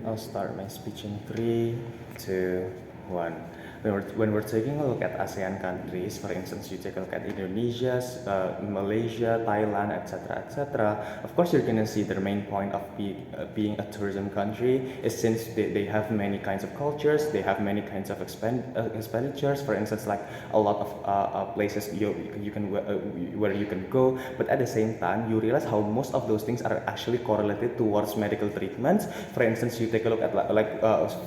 I'll start my speech in three, two, one. When we're taking a look at ASEAN countries, for instance, you take a look at Indonesia, Malaysia, Thailand, etc. Of course, you're gonna see their main point of being a tourism country is since they have many kinds of cultures, they have many kinds of expenditures. For instance, like a lot of places you can where you can go, but at the same time, you realize how most of those things are actually correlated towards medical treatments. For instance, you take a look at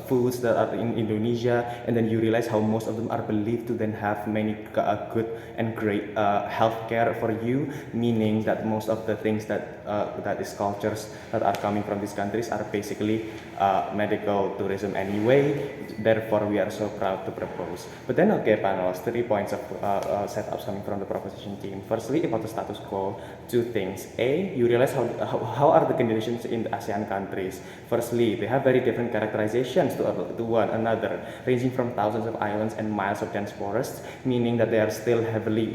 foods that are in Indonesia, and then you realize how most of them are believed to then have many good and great healthcare for you, meaning that most of the things that is cultures that are coming from these countries are basically medical tourism anyway. Therefore, we are so proud to propose. But then, okay, panelists, 3 points of setups coming from the proposition team. Firstly, about the status quo, two things. A, you realize how are the conditions in the ASEAN countries. Firstly, they have very different characterizations to one another, ranging from thousands of islands and miles of dense forests, meaning that they are still heavily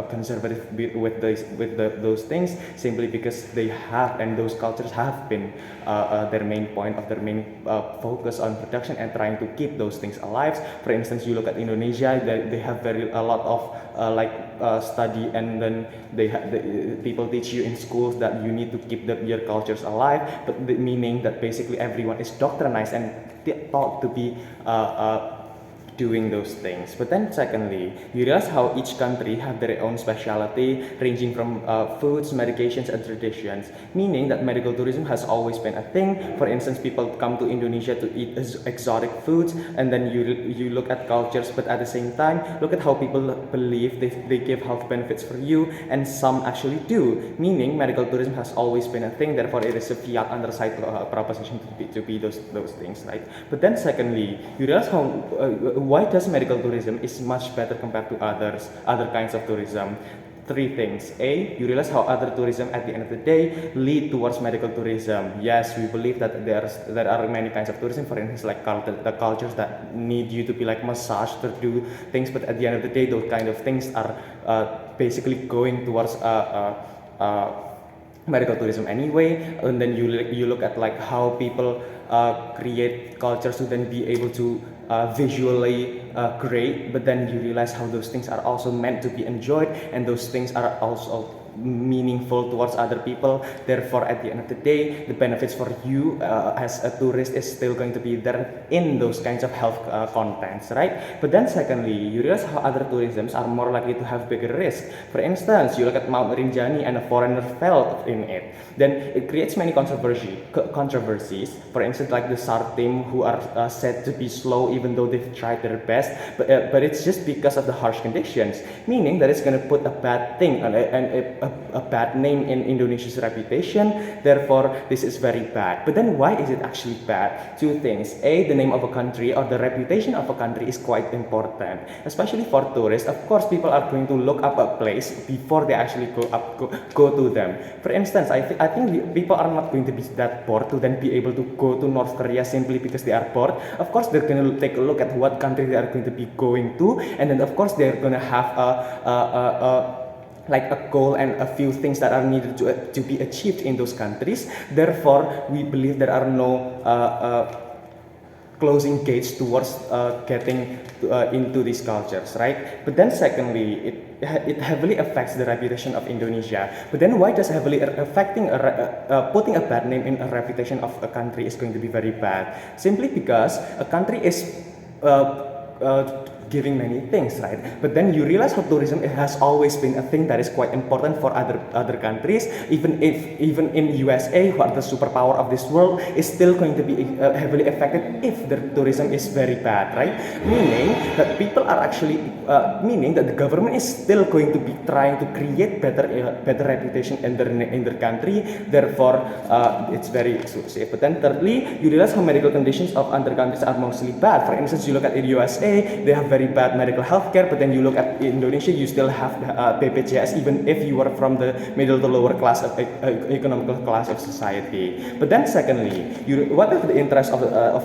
conservative with those things, simply because they have, and those cultures have been their main point of their main focus on production and trying to keep those things alive. For instance, you look at Indonesia, they have a lot of study, and then people teach you in schools that you need to keep your cultures alive, but meaning that basically everyone is doctrinized and taught to be doing those things. But then secondly, you realize how each country have their own specialty, ranging from foods, medications, and traditions, meaning that medical tourism has always been a thing. For instance, people come to Indonesia to eat exotic foods, and then you look at cultures, but at the same time, look at how people believe they give health benefits for you, and some actually do, meaning medical tourism has always been a thing. Therefore, it is a fiat underside proposition to be those things, right? But then secondly, you realize how why does medical tourism is much better compared to other kinds of tourism. Three things. A, you realize how other tourism at the end of the day lead towards medical tourism. Yes, we believe that there are many kinds of tourism. For instance, like the cultures that need you to be like massaged to do things, but at the end of the day, those kind of things are basically going towards medical tourism anyway. And then you look at like how people create cultures to then be able to visually great, but then you realize how those things are also meant to be enjoyed, and those things are also meaningful towards other people. Therefore, at the end of the day, the benefits for you as a tourist is still going to be there in those kinds of health contents, right? But then secondly, you realize how other tourisms are more likely to have bigger risk. For instance, you look at Mount Rinjani and a foreigner fell in it, then it creates many controversies. For instance, like the SAR team, who are said to be slow even though they've tried their best, but it's just because of the harsh conditions, meaning that it's going to put a bad thing and a bad name in Indonesia's reputation. Therefore, this is very bad. But then why is it actually bad? Two things. A, the name of a country or the reputation of a country is quite important, especially for tourists. Of course, people are going to look up a place before they actually go to them. For instance, I think people are not going to be that bored to then be able to go to North Korea simply because they are bored. Of course, they're going to take a look at what country they are going to be going to, and then of course they're going to have like a goal and a few things that are needed to be achieved in those countries. Therefore, we believe there are no closing gates towards getting into these cultures, right? But then secondly, it heavily affects the reputation of Indonesia. But then why does heavily affecting putting a bad name in a reputation of a country is going to be very bad? Simply because a country is giving many things, right? But then you realize how tourism has always been a thing that is quite important for other countries. Even in USA, who are the superpower of this world, is still going to be heavily affected if the tourism is very bad, right? Meaning that people are actually meaning that the government is still going to be trying to create better reputation in their country. Therefore, it's very exclusive. But then thirdly, you realize how medical conditions of other countries are mostly bad. For instance, you look at the USA, they have very very bad medical healthcare, but then you look at Indonesia, you still have BPJS even if you are from the middle to lower class of economical class of society. But then secondly, what are the interests of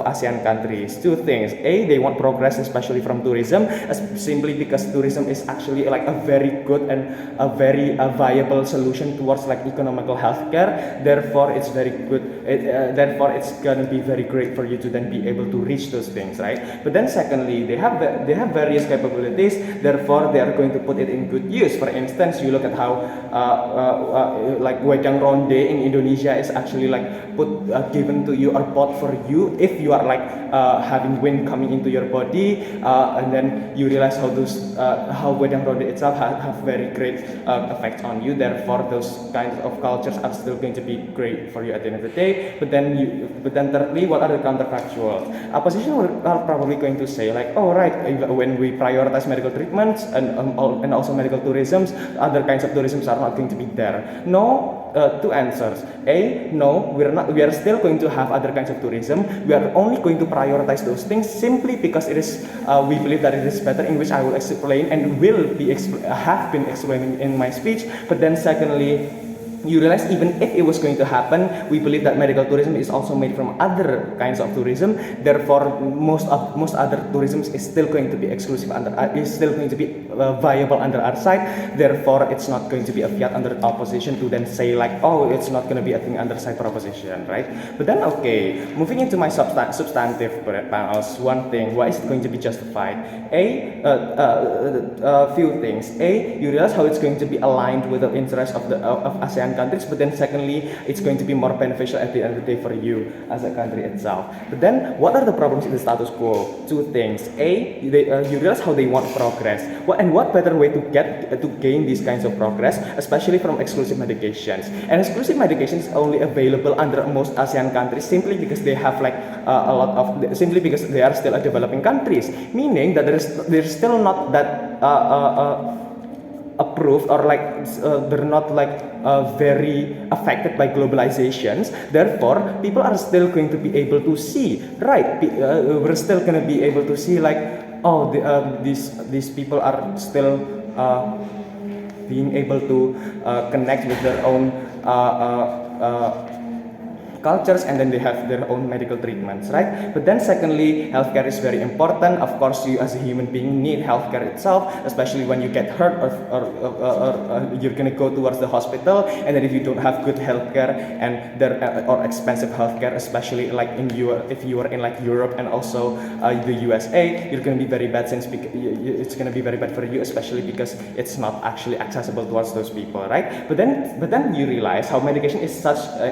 ASEAN countries? Two things. A, they want progress, especially from tourism, simply because tourism is actually like a very good and a very viable solution towards like economical healthcare. Therefore, it's very good. Therefore, it's gonna be very great for you to then be able to reach those things, right? But then secondly, they have various capabilities. Therefore, they are going to put it in good use. For instance, you look at how like wedang ronde in Indonesia is actually like given to you or bought for you if you are like having wind coming into your body, and then you realize how wedang ronde itself have very great effects on you. Therefore, those kinds of cultures are still going to be great for you at the end of the day. But then thirdly, what are the counterfactuals? Opposition are probably going to say like, oh right, when we prioritize medical treatments and also medical tourism, other kinds of tourism are not going to be there. No. Two answers. A, no, we are still going to have other kinds of tourism. We are only going to prioritize those things simply because it is we believe that it is better, in which I will explain and have been explaining in my speech. But then secondly, you realize even if it was going to happen, we believe that medical tourism is also made from other kinds of tourism. Therefore, most other tourism is still going to be exclusive is still going to be viable under our side. Therefore, it's not going to be a fiat under opposition to then say like, oh, it's not going to be a thing under side proposition, right? But then, okay, moving into my substantive panels, one thing, why is it going to be justified? A few things. A, you realize how it's going to be aligned with the interests of ASEAN countries, but then secondly, it's going to be more beneficial at the end of the day for you as a country itself. But then, what are the problems in the status quo? Two things. A, you realize how they want progress. What better way to gain these kinds of progress, especially from exclusive medications? And exclusive medications are only available under most ASEAN countries simply because they have like simply because they are still a developing countries, meaning that there's still not that approved or like they're not like very affected by globalizations. Therefore, people are still going to be able to see, right? We're still going to be able to see like, oh, these people are still being able to connect with their own cultures, and then they have their own medical treatments, right? But then secondly, healthcare is very important. Of course, you as a human being need healthcare itself, especially when you get hurt or you're gonna go towards the hospital, and then if you don't have good healthcare and or expensive healthcare, especially like if you are in like Europe and also the USA, you're gonna be very bad it's gonna be very bad for you, especially because it's not actually accessible towards those people, right? But then you realize how medication is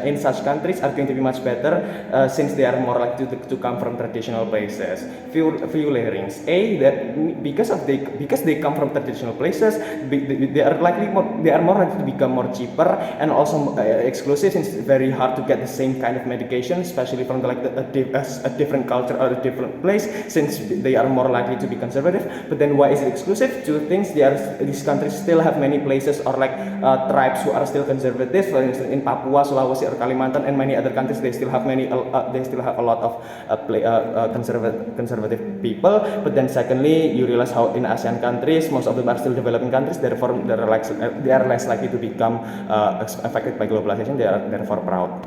in such countries are going to be much better since they are more likely to come from traditional places. Few layerings. A, that because they come from traditional places, they are more likely to become more cheaper and also exclusive, since it's very hard to get the same kind of medication, especially from a different culture or a different place, since they are more likely to be conservative. But then why is it exclusive? Two things. These countries still have many places or like tribes who are still conservative. For instance, in Papua, Sulawesi, or Kalimantan, and many other countries, they still have a lot of conservative people. But then secondly, you realize how in ASEAN countries, most of them are still developing countries. Therefore, they are less likely to become affected by globalization. They are therefore proud.